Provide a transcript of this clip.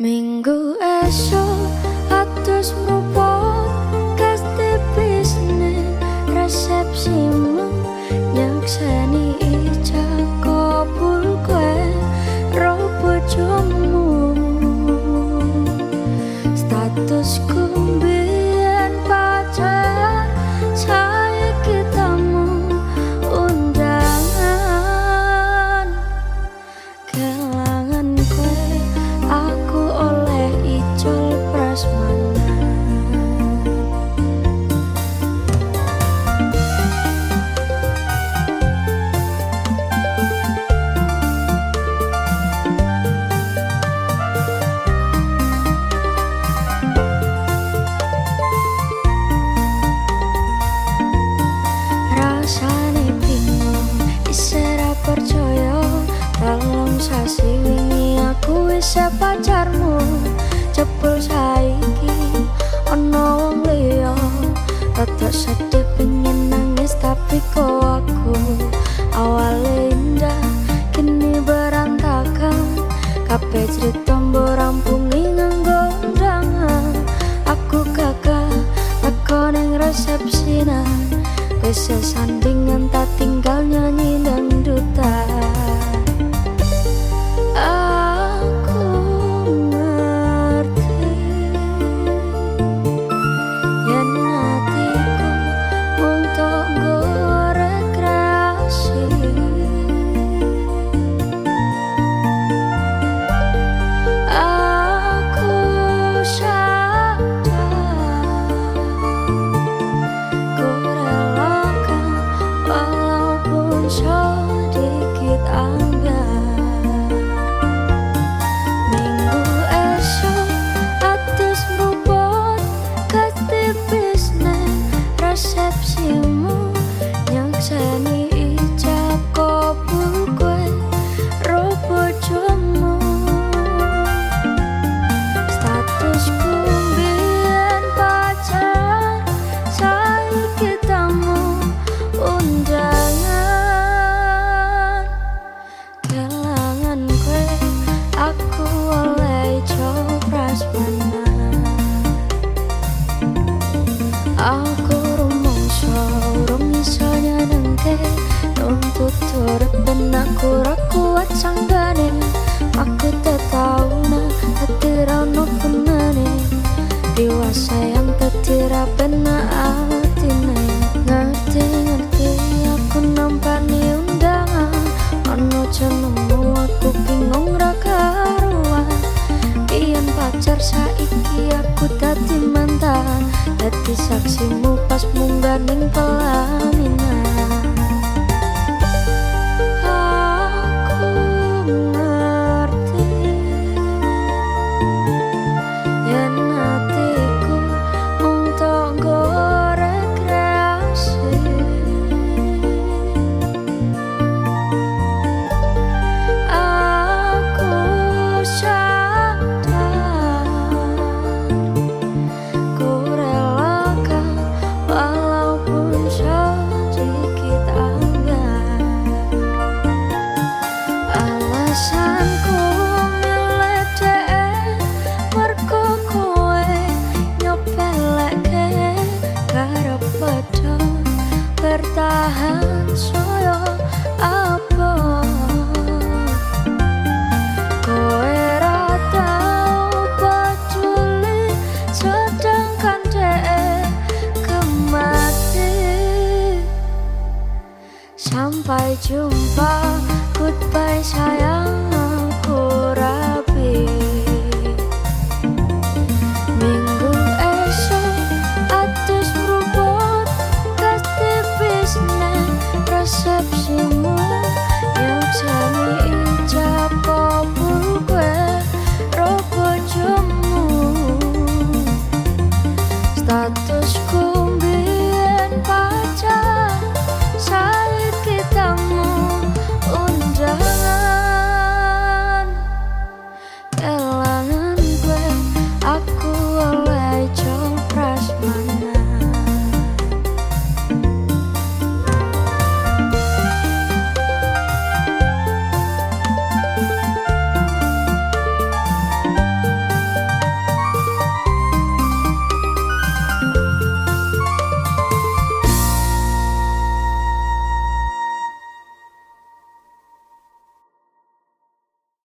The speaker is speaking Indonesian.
Minggu esok atus mrupot gas tipisne resepsimu nyakseni ijab kabul kowe ro bojomu. Statusku mbiyen pacar saiki tamu undangan. Kelangan kowe aku oleh icul prasmanan. Rasane bingung isera percaya dalam sasi wingi aku wis pacarmu. Jebul saiki ana wong liya rada sedih pengen nangis tapi kok aku awale indah kini berantakan. Kabeh cerita mbok rampungi nganggo undangan. Aku gagal teko ning resepsinan, wis sesandingan tak tinggal nyanyi dangdutan. Aku ngerti yen hatiku mung tonggo rekreasi. Aku sadar ku relakan walaupun sedikit anggar. Minggu esok atus mrupot gas tipisne resepsimu nyakseni ijab kabul kowe ro bojomu. Statusku mbiyen pacar saiki tamu undangan. Kelangan kowe aku oleh icul prasmanan. Aku rumangsa urung iso nyenengke nuntut urip ben aku ora kuat sanggane. Aku tak tau nah dadi ra ono gunane dewasa yang dadi ra penak atine. Ngerti aku nampani undangan ono jenengmu aku bingung ra karuan. Biyen pacar saiki aku dadi mantan, dadi saksimu pas munggah ning pelaminan.